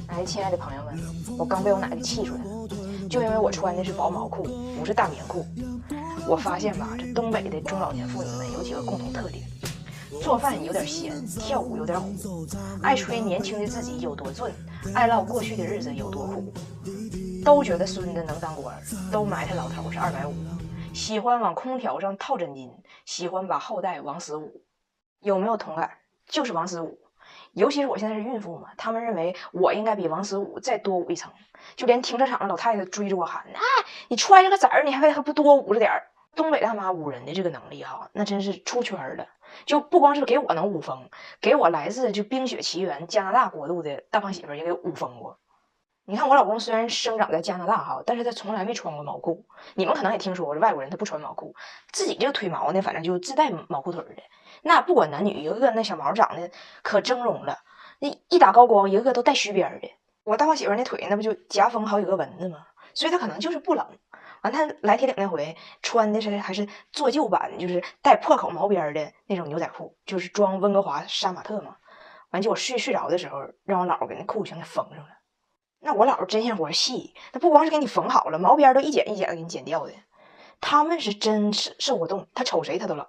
哎，亲爱的朋友们，我刚被我奶奶气出来了，就因为我穿的是薄毛裤，不是大棉裤。我发现吧，这东北的中老年妇女们有几个共同特点：做饭有点咸，跳舞有点虎，爱吹年轻的自己有多俊，爱唠过去的日子有多苦，都觉得孙子能当官，都埋汰老头是250，喜欢往空调上套真金，喜欢把后代往死捂。有没有同感？就是王思武，尤其是我现在是孕妇嘛，他们认为我应该比王思武再多捂一层，就连停车场的老太太追着我喊：“啊，你揣着个子儿，你还不多捂着点儿？”东北大妈捂人的这个能力哈，那真是出圈了。就不光是给我能捂疯，给我来自就冰雪奇缘加拿大国度的大胖媳妇也给捂疯过。你看我老公虽然生长在加拿大哈，但是他从来没穿过毛裤。你们可能也听说过，外国人他不穿毛裤，自己这个腿毛呢，反正就自带毛裤腿的。那不管男女，一个个那小毛长得可峥嵘了，那一打高光，一个个都带须边的。我大胖媳妇那腿那不就夹缝好几个纹子吗？所以她可能就是不冷。完，她来铁岭那回穿的是还是做旧版，就是带破口毛边的那种牛仔裤，就是装温哥华杀马特嘛。完，结果睡着的时候，让我姥给那裤全给缝上了。那我姥针线活细，那不光是给你缝好了，毛边都一剪一剪的给你剪掉的。他们是真受过冻，他瞅谁他都冷。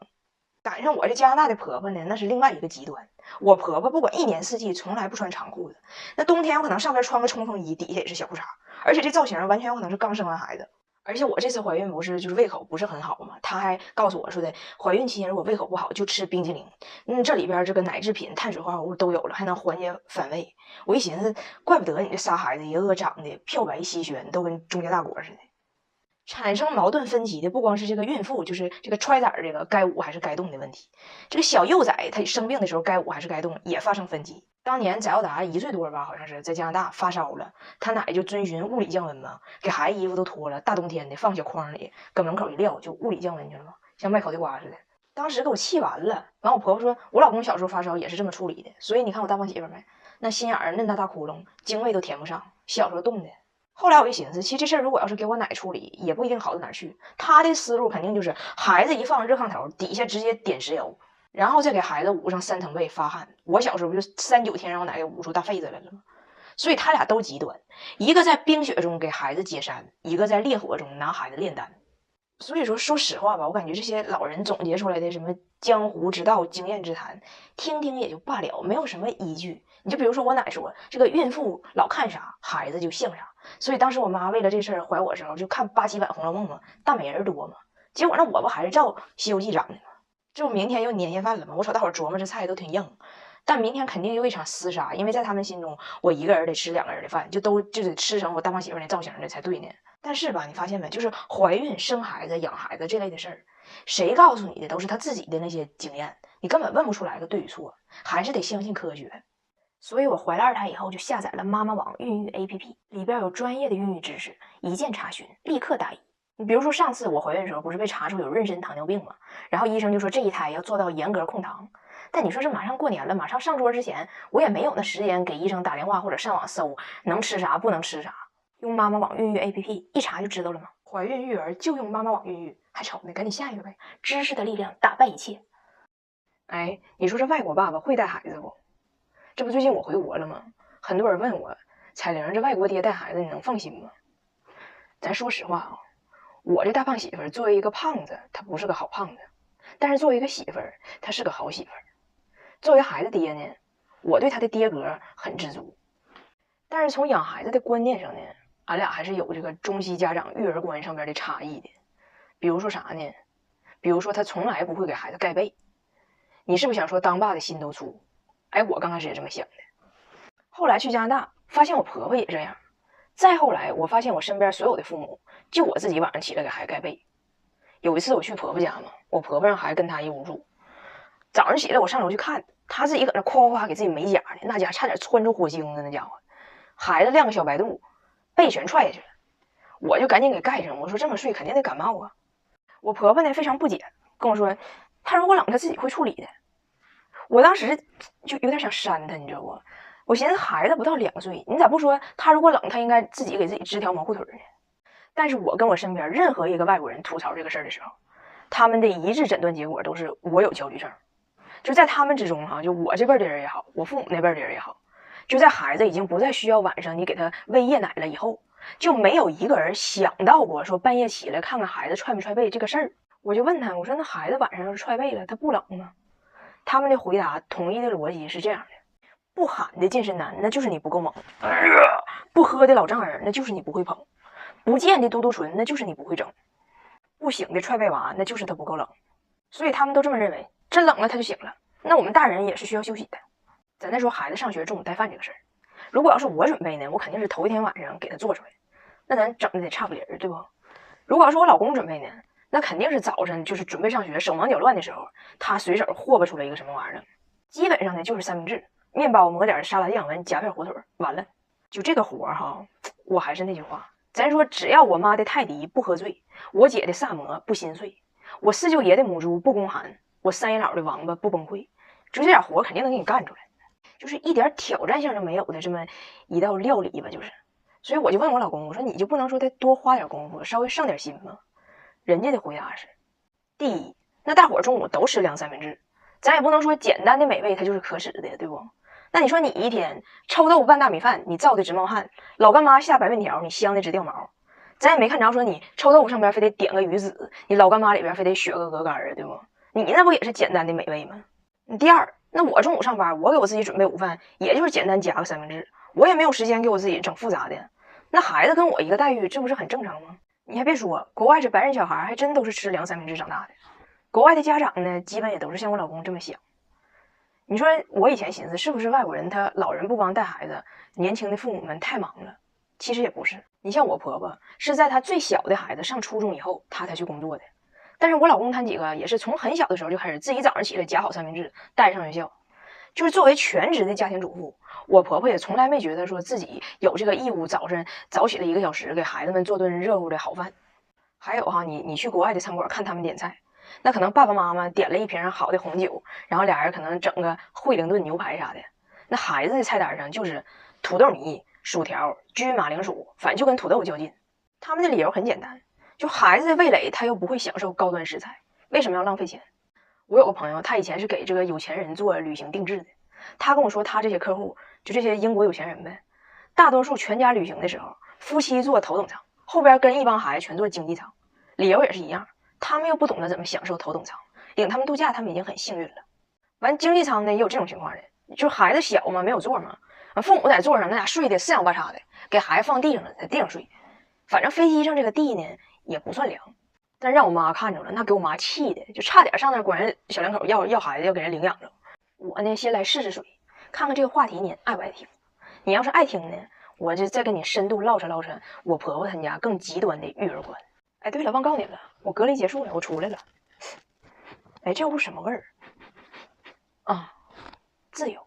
赶上我这加拿大的婆婆呢，那是另外一个极端。我婆婆不管一年四季从来不穿长裤的，那冬天有可能上边穿个冲锋衣，底下也是小裤衩，而且这造型完全有可能是刚生完孩子。而且我这次怀孕不是就是胃口不是很好嘛，她还告诉我说的，怀孕期间如果胃口不好就吃冰淇淋，这里边这个奶制品、碳水化合物都有了，还能缓解反胃。我一寻思，怪不得你这仨孩子一个个长得漂白稀宣，都跟中间大果似的。产生矛盾分歧的不光是这个孕妇，就是这个揣崽这个该捂还是该冻的问题。这个小幼崽他生病的时候该捂还是该冻也发生分歧。当年翟耀达1岁多吧，好像是在加拿大发烧了，他奶就遵循物理降温嘛，给孩子衣服都脱了，大冬天的放小筐里，搁门口一撂，就物理降温去了嘛，像卖烤地瓜似的。当时给我气完了。完我婆婆说，我老公小时候发烧也是这么处理的，所以你看我大胖媳妇没，那心眼儿嫩大窟窿，精卫都填不上，小时候冻的。后来我一寻思，其实这事儿如果要是给我奶处理，也不一定好到哪儿去。她的思路肯定就是孩子一放热炕头，底下直接点石油，然后再给孩子捂上3层被发汗。我小时候不就3、9天让我奶给捂出大痱子来了吗？所以他俩都极端，一个在冰雪中给孩子解山，一个在烈火中拿孩子炼丹。所以说，说实话吧，我感觉这些老人总结出来的什么江湖之道、经验之谈，听听也就罢了，没有什么依据。你就比如说我奶说，这个孕妇老看啥，孩子就像啥。所以当时我妈为了这事儿怀我的时候，就看8、7版《红楼梦》嘛，大美人多嘛。结果那我不还是照《西游记》长的吗？这不明天又年夜饭了吗？我瞅大伙琢磨这菜都挺硬，但明天肯定又一场厮杀，因为在他们心中，我一个人得吃2个人的饭，就得吃成我大胖媳妇那造型的才对呢。但是吧，你发现没？就是怀孕、生孩子、养孩子这类的事儿，谁告诉你的都是他自己的那些经验，你根本问不出来个对与错，还是得相信科学。所以我怀了2胎以后，就下载了妈妈网孕育 APP，里边有专业的孕育知识，一键查询，立刻答疑。你比如说上次我怀孕的时候，不是被查出有妊娠糖尿病吗？然后医生就说这一胎要做到严格控糖。但你说这马上过年了，马上上桌之前，我也没有那时间给医生打电话或者上网搜能吃啥不能吃啥。用妈妈网孕育 APP 一查就知道了吗？怀孕育儿就用妈妈网孕育，还瞅呢？赶紧下一个呗！知识的力量打败一切。哎，你说这外国爸爸会带孩子不？这不最近我回国了吗？很多人问我，彩玲这外国爹带孩子你能放心吗？咱说实话啊，我这大胖媳妇作为一个胖子，她不是个好胖子，但是作为一个媳妇儿，她是个好媳妇儿。作为孩子爹呢，我对他的爹格很知足。但是从养孩子的观念上呢，俺俩还是有这个中西家长育儿观上边的差异的。比如说啥呢？比如说他从来不会给孩子盖被。你是不是想说当爸的心都粗？哎，我刚开始也这么想的。后来去加拿大，发现我婆婆也这样。再后来，我发现我身边所有的父母，就我自己晚上起来给孩子盖被。有一次我去婆婆家嘛，我婆婆让孩子跟她一屋住。早上起来我上楼去看，她自己搁那夸夸给自己美甲呢，那家差点窜出火星子那家伙。孩子亮个小白肚，被全踹下去了。我就赶紧给盖上，我说这么睡肯定得感冒啊。我婆婆呢非常不解，跟我说她如果冷她自己会处理的。我当时就有点想扇她，你知道不？我寻思孩子不到2岁，你咋不说她如果冷她应该自己给自己织条毛裤腿呢？但是我跟我身边任何一个外国人吐槽这个事儿的时候，他们的一致诊断结果都是我有焦虑症。就在他们之中就我这辈的人也好，我父母那辈的人也好，就在孩子已经不再需要晚上你给他喂夜奶了以后，就没有一个人想到过说半夜起来看看孩子踹没踹被这个事儿。我就问他，我说那孩子晚上要是踹被了，他不冷吗？他们的回答统一的逻辑是这样的：不喊的健身男，那就是你不够猛；不喝的老丈人，那就是你不会捧；不见的嘟嘟唇，那就是你不会整；不醒的踹被娃，那就是他不够冷。所以他们都这么认为，真冷了他就醒了。那我们大人也是需要休息的。咱再说孩子上学中午带饭这个事儿，如果要是我准备呢，我肯定是头一天晚上给他做出来，那咱整的得差不离儿，对不？如果要是我老公准备呢，那肯定是早晨就是准备上学手忙脚乱的时候，他随手霍吧出来一个什么玩意儿，基本上呢就是三明治、面包抹点沙拉酱，完夹片火腿，完了。就这个活哈，我还是那句话，咱说只要我妈的泰迪不喝醉，我姐的萨摩不心碎，我四舅爷的母猪不宫寒，我三爷姥的王八不崩溃，就这点活肯定能给你干出来，就是一点挑战性都没有的这么一道料理吧，就是。所以我就问我老公，我说你就不能说他多花点功夫，稍微上点心吗？人家的回答是：第一，那大伙中午都吃凉三明治，咱也不能说简单的美味它就是可耻的，对不？那你说你一天臭豆腐拌大米饭，你燥的直冒汗；老干妈下白面条，你香的直掉毛。咱也没看着说你臭豆腐上边非得点个鱼籽，你老干妈里边非得雪个鹅肝啊，对不？你那不也是简单的美味吗？第二，那我中午上班，我给我自己准备午饭，也就是简单夹个三明治，我也没有时间给我自己整复杂的。那孩子跟我一个待遇，这不是很正常吗？你还别说，国外这白人小孩还真都是吃凉三明治长大的。国外的家长呢，基本也都是像我老公这么想。你说我以前寻思是不是外国人他老人不帮带孩子，年轻的父母们太忙了？其实也不是。你像我婆婆是在她最小的孩子上初中以后，她才去工作的。但是我老公他几个也是从很小的时候就开始自己早上起来夹好三明治带上学校。就是作为全职的家庭主妇，我婆婆也从来没觉得说自己有这个义务早晨早起来1个小时给孩子们做顿热乎的好饭。还有哈，你去国外的餐馆看他们点菜，那可能爸爸妈妈点了一瓶好的红酒，然后俩人可能整个惠灵顿牛排啥的，那孩子的菜单上就是土豆泥、薯条、焗马铃薯，反正就跟土豆较劲。他们的理由很简单，就孩子的味蕾他又不会享受高端食材，为什么要浪费钱？我有个朋友，他以前是给这个有钱人做旅行定制的，他跟我说他这些客户就这些英国有钱人呗，大多数全家旅行的时候，夫妻坐头等舱，后边跟一帮孩子全坐经济舱，理由也是一样，他们又不懂得怎么享受头等舱，领他们度假他们已经很幸运了。完经济舱呢也有这种情况的，就是孩子小嘛，没有座嘛，父母在座上那俩睡的四仰八叉的，给孩子放地上了，在地上睡，反正飞机上这个地呢也不算凉。但让我妈看着了，那给我妈气的，就差点上那管人小两口要孩子，要给人领养着。我呢，先来试试水，看看这个话题你爱不爱听。你要是爱听呢，我就再跟你深度唠扯我婆婆她家更极端的育儿观。哎，对了，忘告诉你了，我隔离结束了，我出来了。哎，这屋什么味儿啊？自由。